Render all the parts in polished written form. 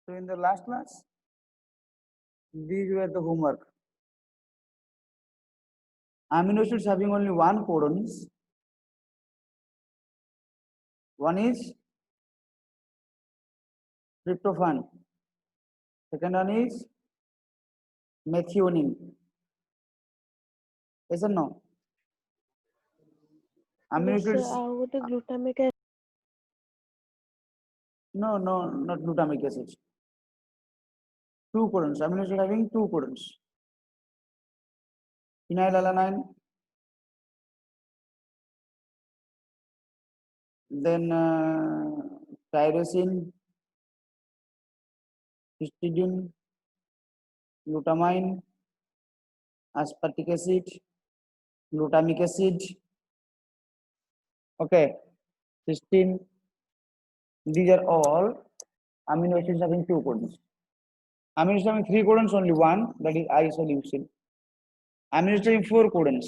So in the last class, these were the homework. Amino acids having only one codons. One is tryptophan. Second one is methionine. Yes or no? Amino Yes, sir. acids. ଆଉ ଗୋଟେ glutamic acid. No, not glutamic acids. Two codons. Amino acid having two codons. Phenylalanine. Then tyrosine, histidine, glutamine, aspartic acid, glutamic acid. Okay, cysteine. These are all amino acids having two codons. Amino acids having three codons, only one, that is isoleucine. Amino acids having four codons,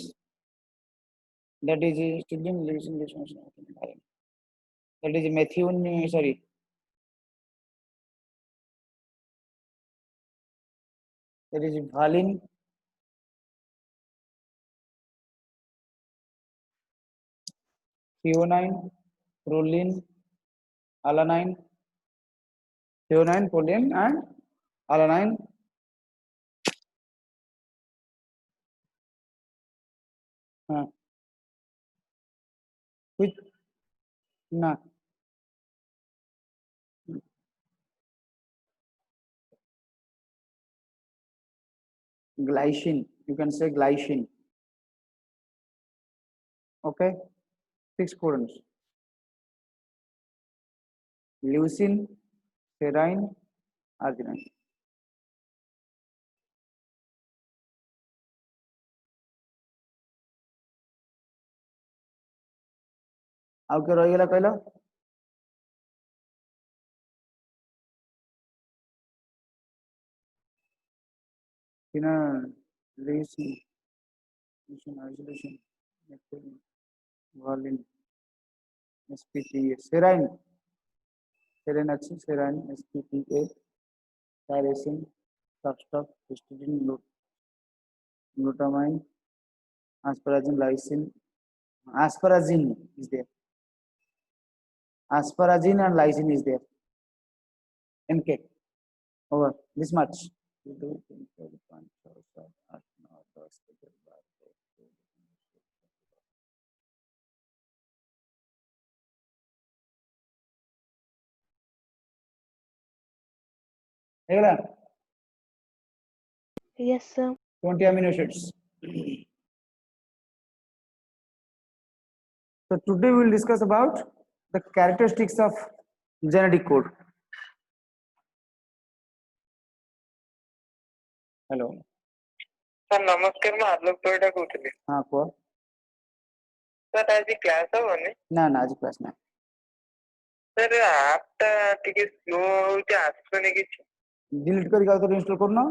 that is histidine, leucine, that is methionine, sorry. That is valine, threonine, proline, alanine, threonine, proline, and alanine. Which na glycine, you can say glycine. Okay, six codons: leucine, serine, arginine. ଆଉ କିଏ ରହିଗଲା କହିଲ? leucine, isolation, valine, sPTA, serine, serine ଅଛି, serine, sPTA, tyrosine, substop, histidine, glutamine, asparagine, lysine, asparagine is there. Asparagine and lysine is there. MK. Over this much. Yes, sir. 20 amino acids. So today we will discuss about the characteristics of genetic code. Hello. Sir नमस्कार मैं आलोक परिडा कहूଥିଲି हाँ कुह sir आज class होनी ना ना आज class ना sir Apta टिके स्लो होउचे आसुनी किछि डिलीट करके आउथरे इंस्टॉल करनो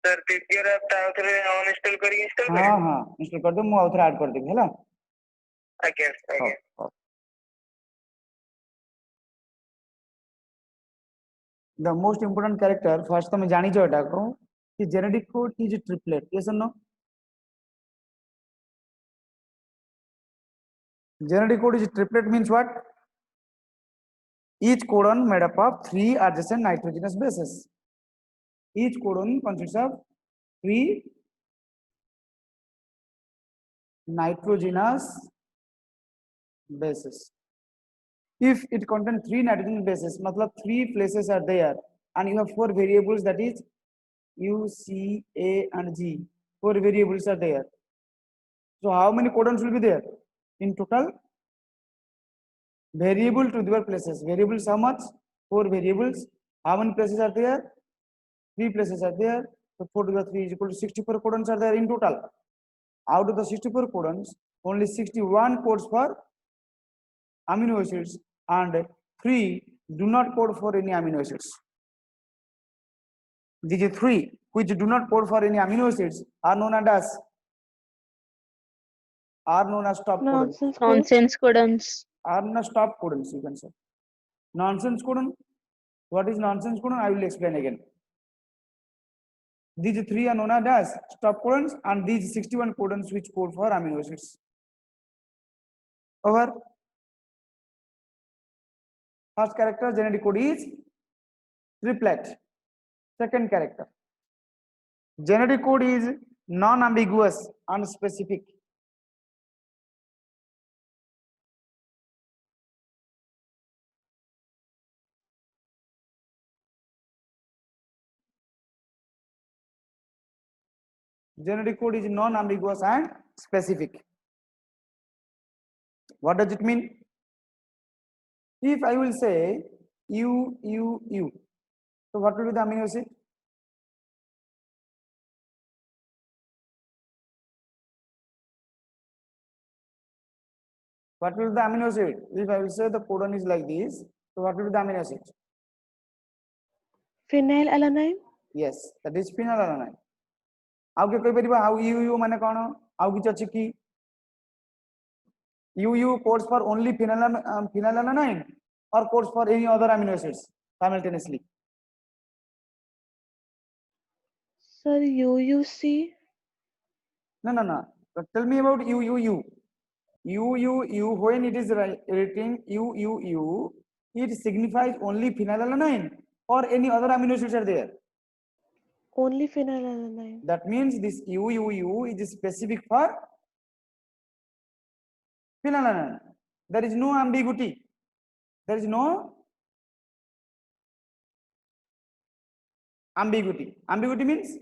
सर प्रीवियर आपटा आउथरे अनइंस्टॉल करी इंस्टॉल करी हाँ हाँ इंस्टॉल कर दो मु आउथरे ऐड कर देबी हैला आज्ञा आज्ञा the most important character first તમે જાણી છો એટા કો कि genetic code is a triplet. Yes or no? Genetic code is a triplet means what? Each codon made up of three adjacent nitrogenous bases. Each codon consists of three nitrogenous bases. If it contains three nitrogen bases, matlab three places are there, and you have four variables, that is U, C, A, and G. Four variables are there. So how many codons will be there? In total, variable to the places. Variables how much? Four variables. How many places are there? Three places are there. So 4 to the 3 is equal to 64 codons are there in total. Out of the 64 codons, only 61 codes for amino acids and 3 do not code for any amino acids. These 3 which do not code for any amino acids are known as stop codons. Nonsense codons. Are known as stop codons, you can say. Nonsense codon What is nonsense codon? I will explain again. These three are known as stop codons, and these 61 codons which code for amino acids. Over. First character genetic code is triplet. Second character genetic code is non-ambiguous and specific. Genetic code is non-ambiguous and specific. What does it mean? If I will say U, so what will be the amino acid? What will be the amino acid? If I will say the codon is like this, so what will be the amino acid? Phenylalanine. Yes, that is phenylalanine. How can you how UU mane kono? How kichh achi ki? UU codes for only phenylalanine or codes for any other amino acids simultaneously? Sir, UUC. No. But tell me about UUU. UUU, when it is written UUU, it signifies only phenylalanine or any other amino acids are there. Only phenylalanine. That means this UUU is specific for phenylalanine. There is no ambiguity. There is no ambiguity. Ambiguity means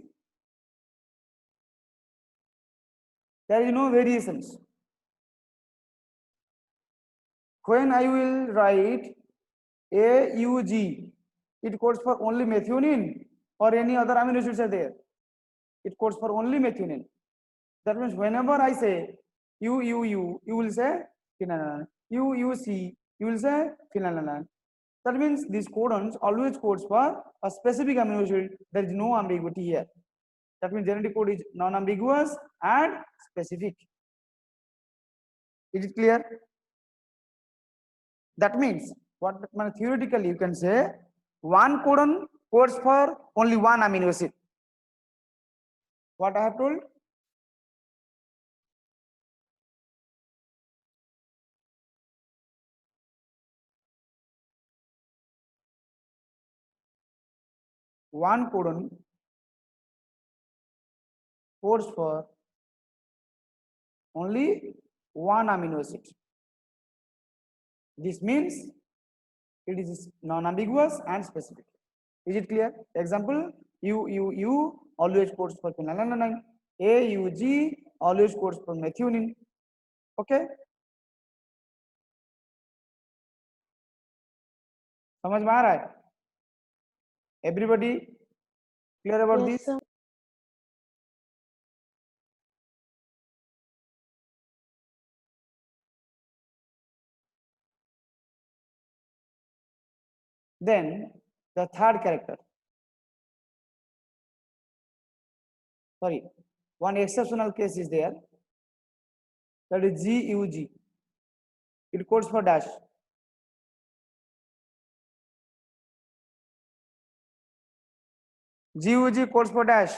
there is no variations. When I will write AUG, it codes for only methionine or any other amino acids are there. It codes for only methionine. That means whenever I say UUU, you will say phenylalanine. UUC, you will say phenylalanine. That means these codons always codes for a specific amino acid. There is no ambiguity here. That means genetic code is non-ambiguous and specific. Is it clear? That means what theoretically you can say one codon codes for only one amino acid. What I have told? One codon codes for only one amino acid. This means it is non-ambiguous and specific. Is it clear? Example, UUU always codes for phenylalanine. AUG always codes for methionine. Okay? समझ में आ रहा है? Everybody clear about Yes, this? sir. Then the third character. Sorry, one exceptional case is there. That is GUG. It codes for dash. GUG codes for dash.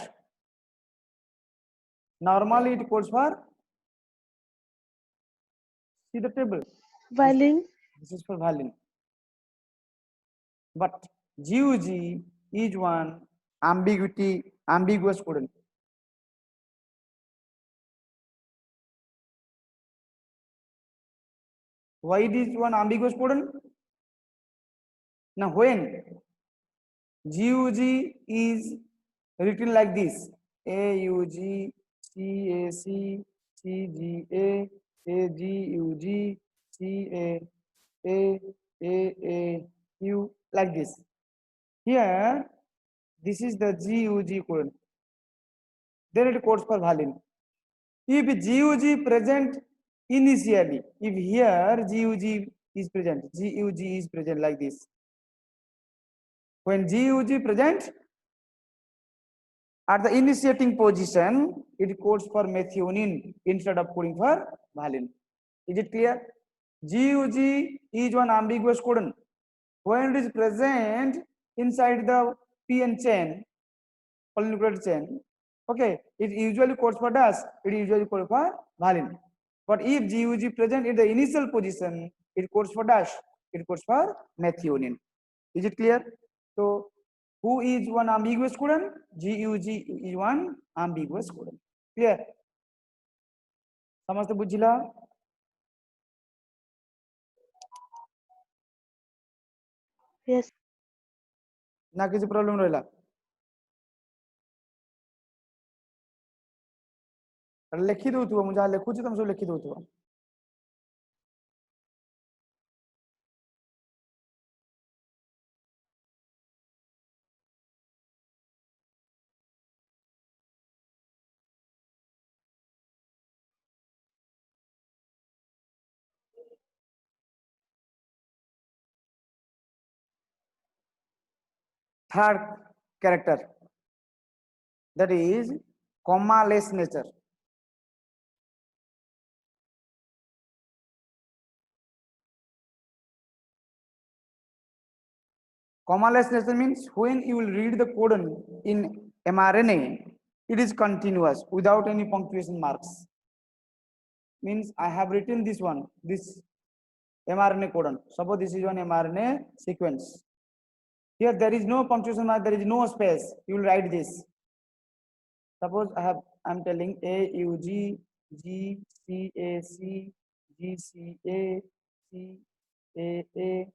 Normally it codes for, see the table. Valine. This is for valine. But GUG is one ambiguous codon. Why it is one ambiguous codon? Now when GUG is written like this, AUG, CAC, CGA, AGUG, CAAAU, like this. Here, this is the GUG codon. Then it codes for valine. If GUG present initially, if here GUG is present like this. When GUG present at the initiating position, it codes for methionine instead of coding for valine. Is it clear? GUG is one ambiguous codon. When it is present inside the PN chain, polynucleotide chain. Okay, it usually codes for dash, it usually codes for valine. But if GUG present in the initial position, it codes for dash, it codes for methionine. Is it clear? So, who is one ambiguous codon? GUG is one ambiguous codon. Clear? समझते बुझिला? Yes. ना किसी problem रहला? लिखी दउथुव मु जहाँ लिखुची तुम सब लिखी दउथुव. Third character, that is comma-less nature. Comma-less nature means when you will read the codon in mRNA, it is continuous without any punctuation marks. Means I have written this one, this mRNA codon. Suppose this is one mRNA sequence. Here there is no punctuation mark, there is no space. You will write this. Suppose I'm telling AUG, GCAC, GCA, CAA,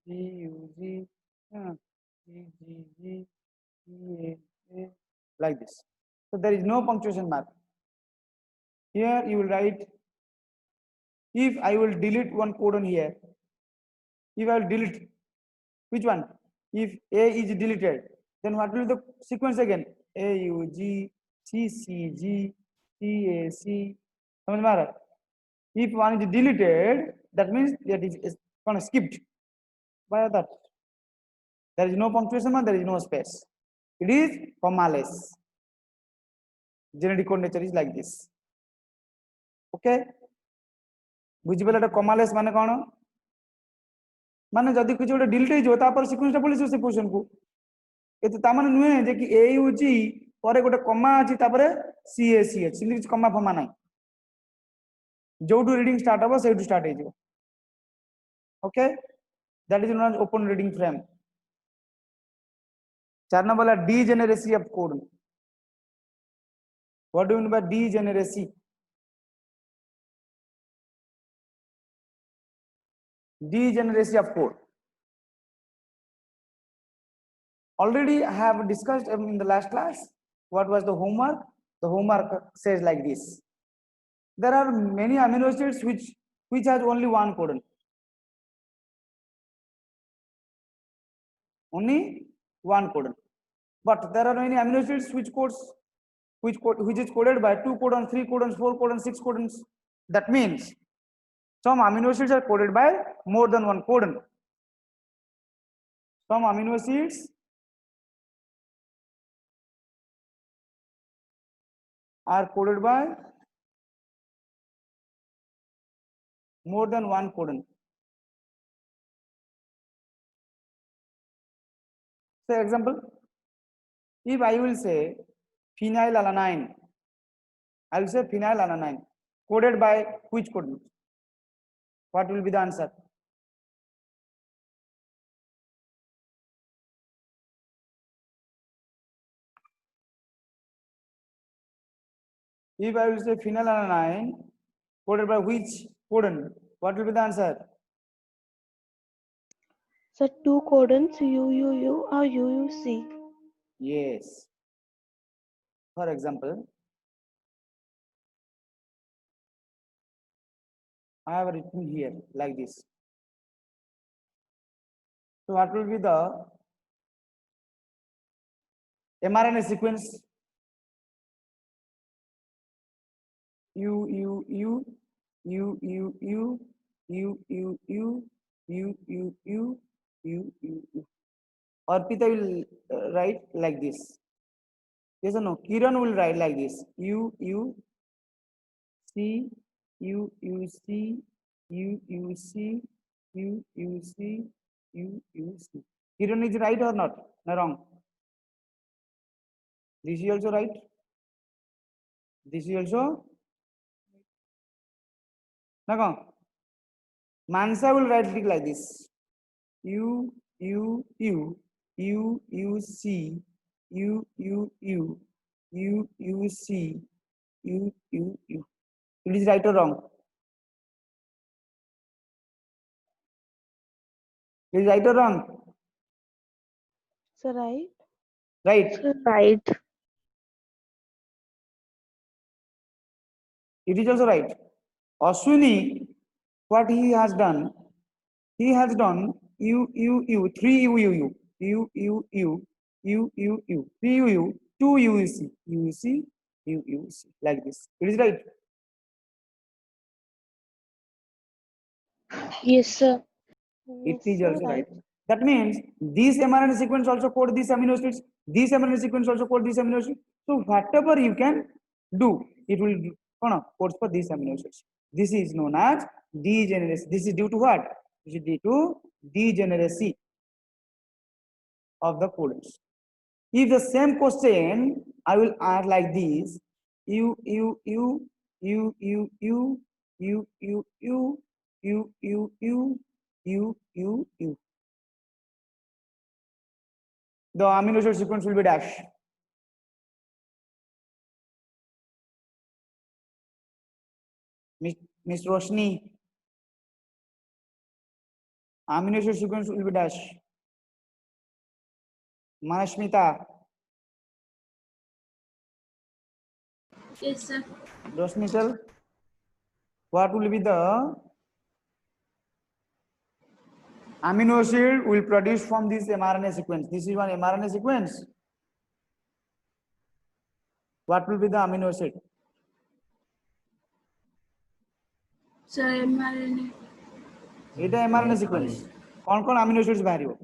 GUG, GGG, CAA, like this. So there is no punctuation mark. Here you will write, if I will delete one codon here, if I will delete, which one? If A is deleted, then what will be the sequence again? AUG, CCG, CAC. समझ में आ रहा है? If one is deleted, that means that is kind of skipped. By that, there is no punctuation mark, there is no space. It is comma-less. Genetic code nature is like this. Okay? बुझिबेला Etah comma-less माने कोन? माने जदि किछ गोटे delete हे जो तापर sequence टा police से position को एते ता माने नुहे जे कि AUG परे गोटे कमा अछि तापरे CAC अछि सिंगल किछ कमा फमा नाही जोडू रीडिंग स्टार्ट हबो सेडू स्टार्ट हे जो okay that is known as open reading frame 4 number वाला degeneracy of code what do you mean by degeneracy degeneracy of code. Already I have discussed in the last class. What was the homework? The homework says like this. There are many amino acids which has only one codon. Only one codon. But there are many amino acids which is coded by 2 codons, 3 codons, 4 codons, 6 codons. That means some amino acids are coded by more than one codon. Some amino acids are coded by more than one codon. Say example, if I will say phenylalanine, I will say phenylalanine coded by which codon? What will be the answer? If I will say phenylalanine coded by which codon? What will be the answer? So 2 codons UUU or UUC. Yes. For example, I have written here like this. So what will be the mRNA sequence? U U U U U U U U U U U U U U U. Arpita will write like this. Yes or no? Kiran will write like this. U U C U U C U U C U U C U U C. Kiran is right or not? No, wrong. This is also right. This is also. Now, Mansa will write it like this. U U U U U C U U U U U C U U U. It is right or wrong? It is right or wrong? Sir, right? Right. Sir, Right. It is also right. Ashwini, what he has done U U U 3 U U U U U U U U U 3 U U 2 U C U C U U C like this. It is right. Yes, sir. It yes, is sir, also right. right. That means this mRNA sequence also code these amino acids. This mRNA sequence also code these amino acids. So whatever you can do, it will codes for these amino acids. This is known as degeneracy. This is due to what? This is due to degeneracy of the codons. If the same question I will add like this, U U U U U U U U U U U U U U U. The amino acid sequence will be dash. Miss Roshni, amino acid sequence will be dash. Manashmita, Yes, sir. Roshni, tell what will be the amino acid will produce from this mRNA sequence. This is one mRNA sequence. What will be the amino acid? Sir, mRNA. এটা mRNA sequence. कौन कौन amino acids बाहरियो?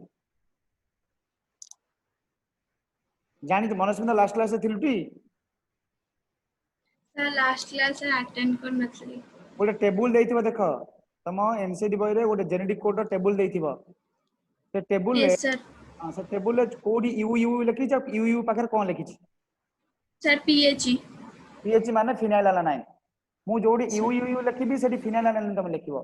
जानी तो Manasmita last class से थिलुटी Sir, last class attend करनथली. गोटे table देइथिबो देखो तम MCD boy रे गोटे जेनेटिक कोड रो टेबुल देइथिबो से टेबुल Yes, sir. से टेबुल रे कोड यू यू लिखि छ यू यू पाखर कोन लिखि छ Sir, PHE. पीएच माने फिनाइलएलानाइन मु जोडी यू यू यू लिखिबी सेठी फिनाइलएलानाइन तम लिखिबो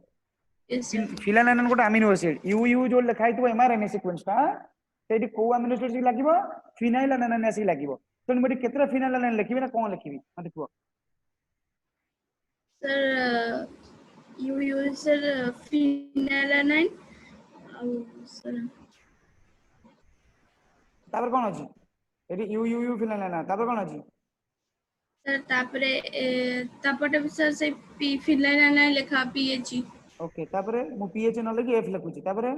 Yes, sir. फिनाइलएलानाइन गोटे अमीनो एसिड यू यू जो लिखाइथिबो एमआरएनए सीक्वेंस टा सेठी को अमीनो एसिड लागिबो फिनाइलएलानाइन एसिड लागिबो तो मडी केतरा फिनाइलएलानाइन लिखिबी ना कोन लिखिबी मते quo Sir, you use sir phenylalanine. Sir, तापर कोन अछि एठी यू यू यू फिनाइलएलानाइन तापर कोन अछि sir तापरे तापटे sir से phenylalanine लिखा PHE. ओके तापर मु पीएच न लिखि एफ लिखुची तापर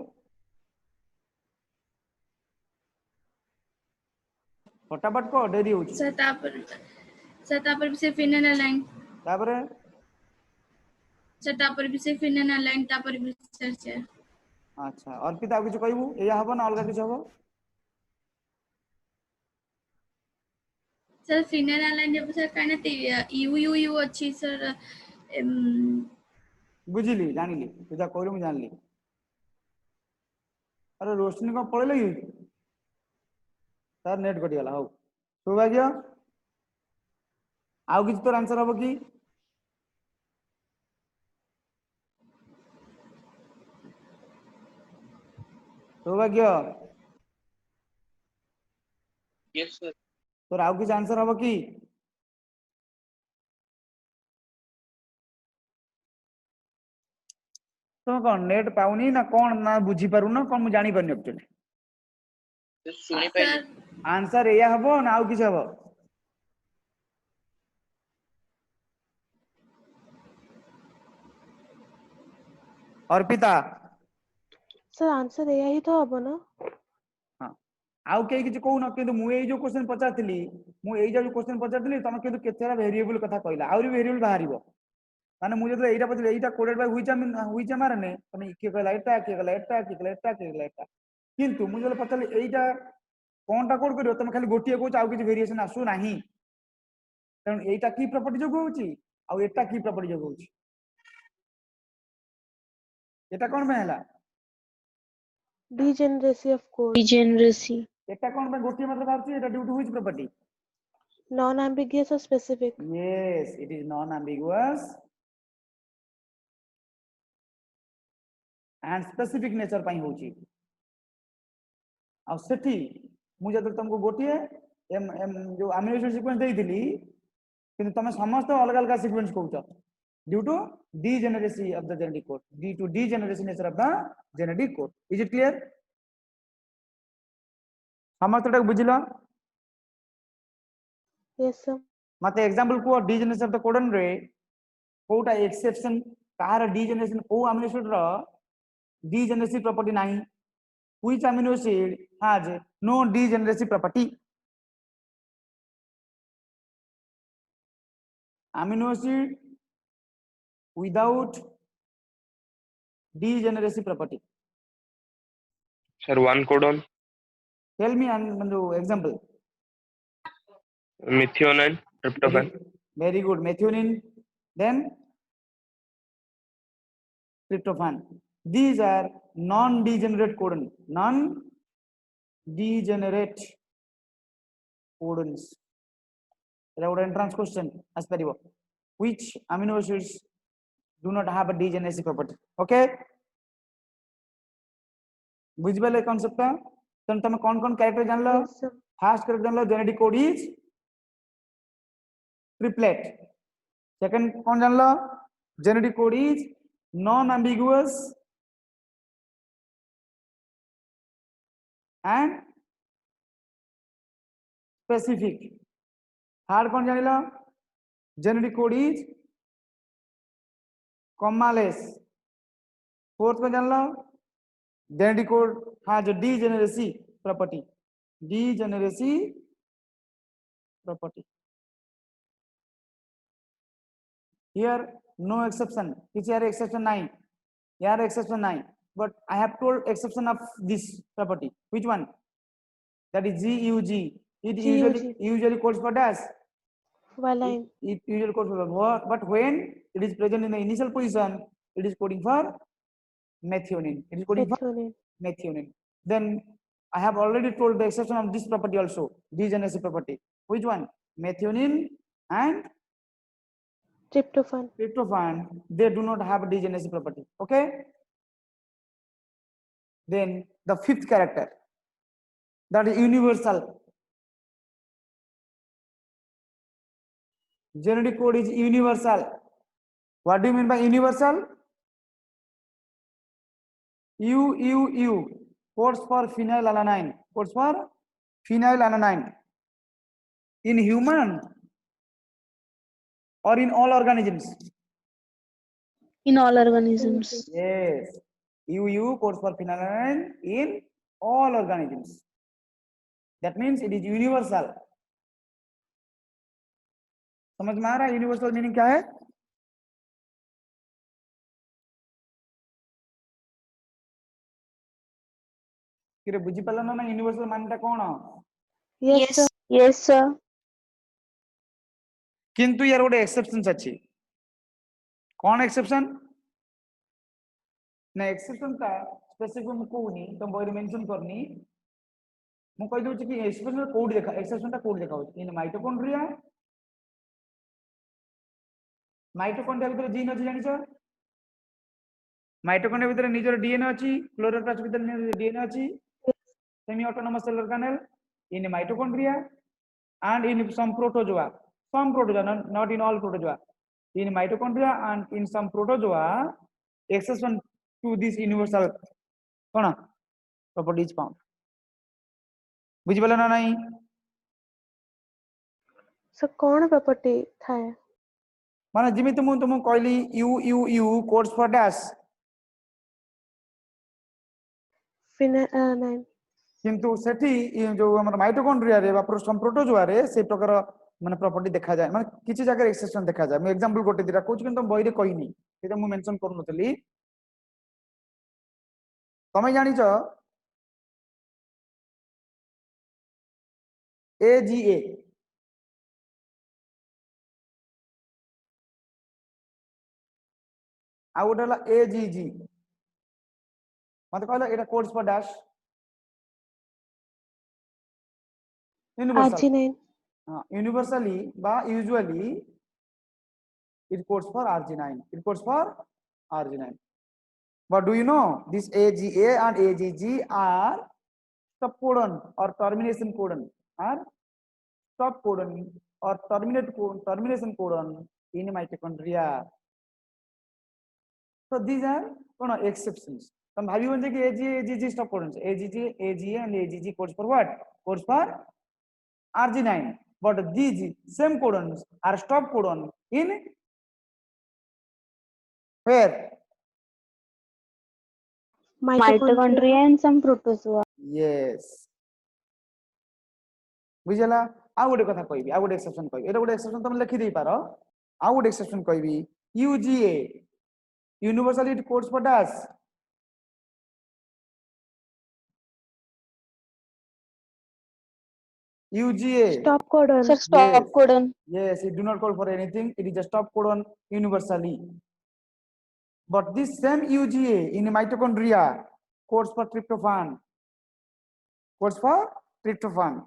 फटाफट को डेरी होची Sir तापर भी से phenylalanine. तापर Sir तापर भी से phenylalanine तापर भी sir से. अच्छा अर्पिता आ किछ कहबू एया हबो ना अलगा किछ हबो Sir phenylalanine जब sir कहना ते UUU अच्छी sir. बुझिली जानिली तुजा कहलु मु जानली अरे रोशनी को पळेले कि तार नेट कटि गला हो सौभाग्य आउ किछ तोर आंसर हबो कि सौभाग्य Yes, sir. तोर आउ किछ आंसर हबो कि तुम कौन नेट पाउनी ना कौन ना बुझी पारु ना कौन मु जानी परनी एक्चुअली सुनी Sir, पाइली आंसर एया हबो ना आउ किछ हबो अर्पिता Sir, answer एया ही तो हबो ना. हां आउ के किछ कहू ना किंतु मु एई जो क्वेश्चन पचारतिली मु एई जो क्वेश्चन पचारतिली तमे किंतु केतेरा वेरिएबल कथा कहला आउरी वेरिएबल बाहरिबो माने मु जदे एइटा पचले एइटा कोडेड बाय व्हिच मारने तमे के कहला एटा के कहला एटा के कहला एटा के कहला एटा किंतु मु जदे पचले एइटा कोनटा कोड करियो तमे खाली गोटिए कहू आउ किछ वेरिएशन आसु नाही तण एइटा की प्रॉपर्टी जो होउची आउ एटा की प्रॉपर्टी जो होउची एटा कोन में हला Degeneracy of code. degeneracy, एटा कोन पे गोटी मतलब बात एटा due to which property? Non-ambiguous or specific. Yes, it is non-ambiguous and specific nature ପାଇଁ होची। ଆଉ ସେଠି ମୁଁ ଯଦି तुमको गोटिए एम एम जो अमीनो एसिड सीक्वेंस देइथिली किंतु तमे समस्त अलग अलग सीक्वेंस कहउछ due to degeneracy of the genetic code, due to degeneration nature of the genetic code. Is it clear? समस्त तक बुझिलो? Yes, sir. मते एग्जांपल को degeneration of the codon रे कोटा एक्सेप्शन कार degeneration को अमीनो एसिड रो degeneracy property नाही, which amino acid has no degeneracy property? Amino acid without degeneracy property. Sir, one codon, Tell me and example. methionine, tryptophan. Very good. Methionine, then tryptophan. These are non-degenerate codon. Non-degenerate codons. That would entrance question as per you. Which amino acids do not have a degeneracy property? Okay. बुझिबले concept का तन तमे कौन कौन character जान लो? Yes, sir. First character जान लो genetic code is triplet. Second कौन जान लो? Genetic code is non ambiguous and specific. Third कौन जान लो? Genetic code is commaless. Fourth कौन जान लो? Genetic code has a degeneracy property. Degeneracy property. Here no exception. Which here exception 9. Here exception 9. But I have told exception of this property. Which one? That is GUG. It usually codes for dash. Valine. It usually codes for what? But when it is present in the initial position, it is coding for methionine. It is coding for Methionine. methionine. Then I have already told the exception of this property also, degeneracy property. Which one? Methionine and Tryptophan. tryptophan, they do not have a degeneracy property. Okay. Then the fifth character, that is universal. Genetic code is universal. What do you mean by universal? U codes for phenylalanine. Codes for phenylalanine. In human or in all organisms? in all organisms, Yes. UU codes for phenylalanine in all organisms. That means it is universal. समझ में आ रहा है universal meaning क्या है? किरे बुझी पाला ना यूनिवर्सल मानटा कोन? Yes, yes, sir. yes, sir, किंतु यार गोटे एक्सेप्शंस अछि। कोन एक्सेप्शन? ना एक्सेप्शन का स्पेसिफिक मु कोनी तो बॉडी मेंशन करनी। मु कहि दउ कि एक्सेप्शन कोड देखा, एक्सेप्शन ता कोड देखा हो इन माइटोकॉन्ड्रिया। माइटोकॉन्ड्रिया भीतर जीन अछि जानि छ? माइटोकॉन्ड्रिया भीतर निजर डीएनए अछि, क्लोरोप्लास्ट भीतर डीएनए अछि, semi autonomous cell organelle in mitochondria and in some protozoa, not in all protozoa. In mitochondria and in some protozoa, exception to this universal property is found. बुझी पाला ना नहीं? So कौन property था? माने जिमिति मु तुम कहली U codes for dash, Phenylalanine. किंतु सेठी जो हमर माइटोकॉन्ड्रिया रे बा प्रोटोजोआ रे से प्रकार माने प्रॉपर्टी देखा जाए, माने किछि जगह एक्सेप्शन देखा जाए। मैं एग्जांपल गोटे दिरा कहूँ किंतु बही रे कहिनी, सेटा मु मेंशन करनथली। तमे जानि छ AGA आ गोटे हला AGG। मत कहला एटा codes for dash universal RG9. हाँ यूनिवर्सली बा usually it codes for RG9 it codes for RG9 but do you know this AGA and AGG are stop codon or termination codon are stop codon or termination codon in mitochondria so these are exceptions तुम भाभी बोलते कि AGA AGG stop codons AGG AGA and AGG codes for what codes for RG9 but these same codons are stop codon in where Mitochondria and some protozoa. yes बुझला आ गोटे कथा कहबी आ गोटे exception कहबी एटा गोटे एक्सेप्शन तुम लिखि दे पारो आ गोटे एक्सेप्शन कहबी UGA universal it codes for dash UGA Stop codon. Sir, stop Yes. codon. Yes, it do not call for anything. It is a stop codon universally. But this same UGA in mitochondria codes for tryptophan. Codes for tryptophan.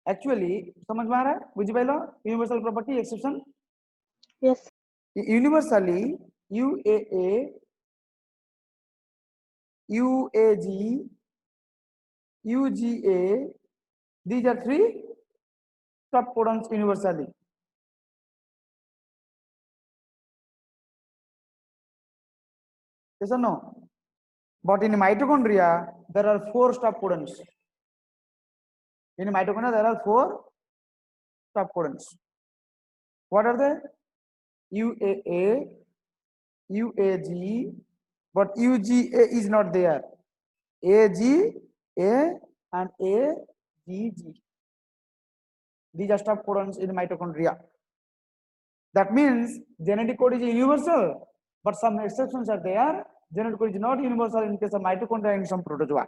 Actually, समझ में आ रहा है? बुझ pilo? Universal property exception. Yes. Universally, UAA, UAG, UGA. These are three stop codons universally. Yes or no? But in mitochondria, there are four stop codons. In mitochondria, there are four stop codons. What are they? UAA, UAG, but UGA is not there. AGA and AGG. These are stop codons in mitochondria. That means genetic code is universal, but some exceptions are there. Genetic code is not universal in case of mitochondria and some protozoa.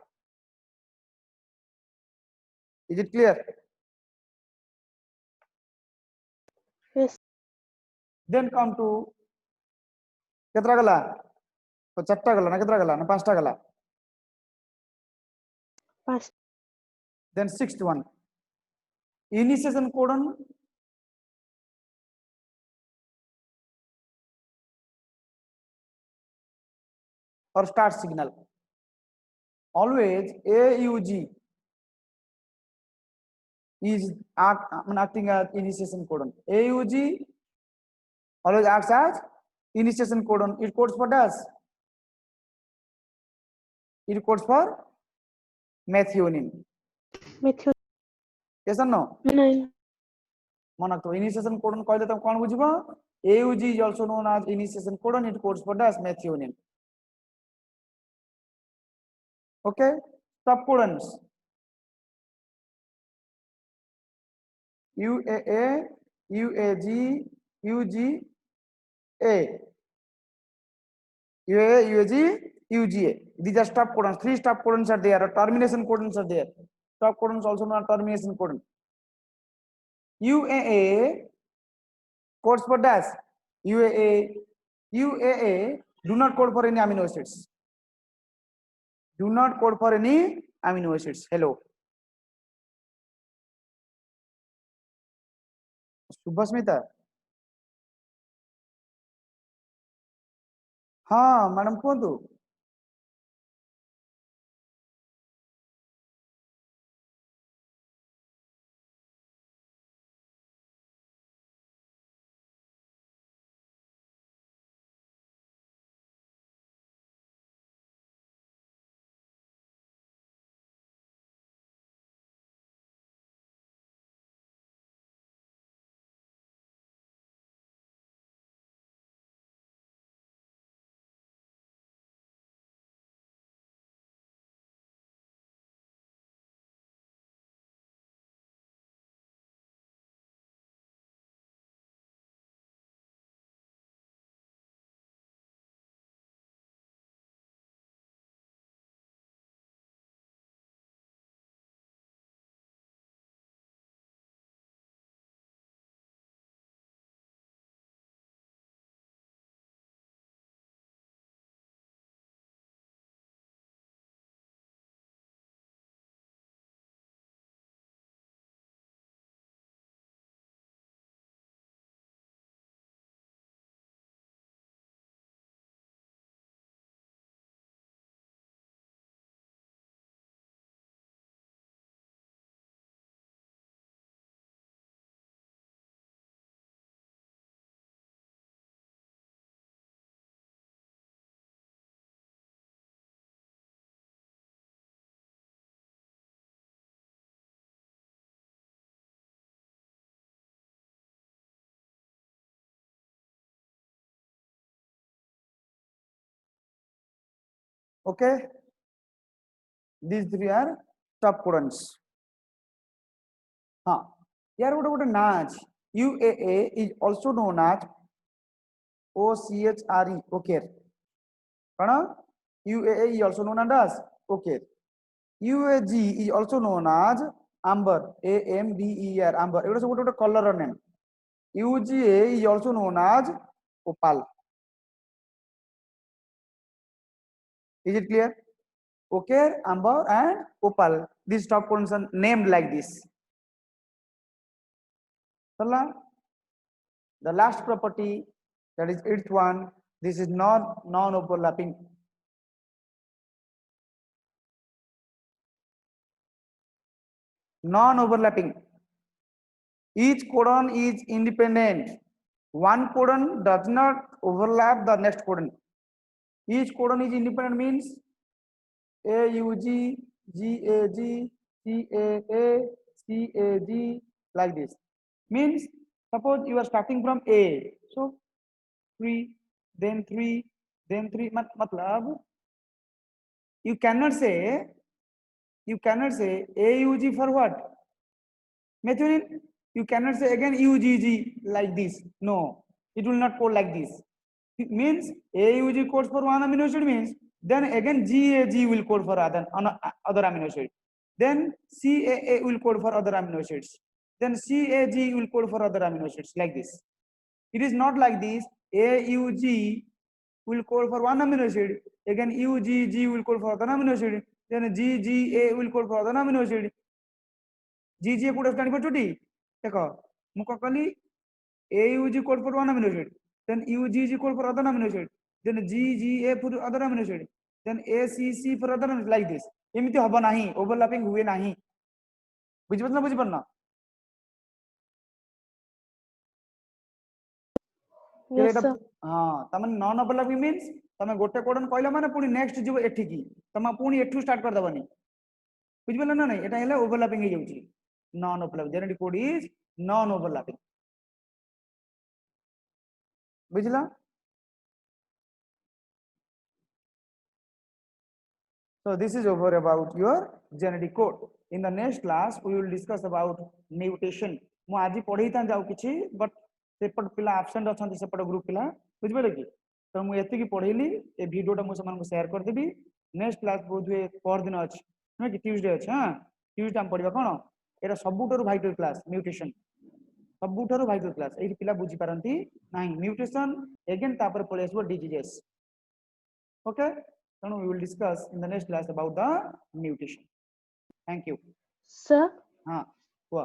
Is it clear? Yes. Then come to केतरा गला तो चारटा गला ना केतरा गला ना पांचटा गला Past. then sixth one initiation codon or start signal always AUG is acting as initiation codon AUG always acts as initiation codon it codes for dash it codes for methionine Methionine. yes or no मनक तो initiation codon कहले त कोन बुझिबो AUG is also known as initiation codon it codes for dash methionine okay stop codons UAA UAG UGA UAA UAG UGA these are stop codons three stop codons are there or termination codons are there stop codons also known as termination codon UAA codes for dash UAA do not code for any amino acids do not code for any amino acids hello Subhasmita हाँ madam कहतु Okay, these three are top codons. हाँ यार गोटे ना अछि UAA is also known as OCHRE okay कण UAA is also known as okay UAG is also known as amber AMBER amber एगुडा सब गोटे colour name UGA is also known as opal. Is it clear? Okay, amber and opal, these top codons are named like this. The last property, that is eighth one, this is non-overlapping. Non-overlapping. Each codon is independent. One codon does not overlap the next codon. Each codon is independent means AUG, GAG, CAA, CAG, like this. Means suppose you are starting from A, so 3, then 3, then 3. Matlab you cannot say AUG for what? Methionine. You cannot say again UGG like this. No, it will not code like this. It means AUG codes for one amino acid means then again GAG will code for other amino acid. Then CAA will code for other amino acids. Then CAG will code for other amino acids like this. It is not like this. AUG will code for one amino acid. Again UGG will code for other amino acid. Then GGA will code for other amino acid. GGA could have done for today. देखो मुको कली AUG code for one amino acid, then UGG code for other amino acid, then GGA for other amino acid, then ACC for other amino acid, like this. एमिति हबो नाही, overlapping हुए नाही. बुझि पड़ना? Yes, sir. हाँ तमन नॉन ओवरलैपिंग मींस तमे गोटे कोडन कहला माने पुनी नेक्स्ट जीव एठी की तमा पुनी एठू स्टार्ट कर दबनी बुझि पड़ला ना नहीं एटा हेला ओवरलैपिंग हे जाउची non overlapping genetic code is non overlapping बुझला. So this is over about your genetic code. In the next class we will discuss about mutation. मु आजि पढै ता जाउ किछि बट सेपट पिला एब्सेंट अछन सेपट ग्रुप पिला बुझ पड़े कि तो मु एति की पढैली ए वीडियोटा मु समान को शेयर कर देबी. नेक्स्ट क्लास बोध हुए पर दिन अछि न कि ट्यूसडे अछि. हां ट्यूसडे हम पढिबा कोन एरा सबुटरो भाइटल क्लास म्यूटेशन सबुटरो भाइटल क्लास एही पिला बुझि पारंती नाही म्यूटेशन अगेन तापर पळे आसबो diseases. Okay, so we will discuss in the next class about the mutation. Thank you. Sir. हाँ, हुआ.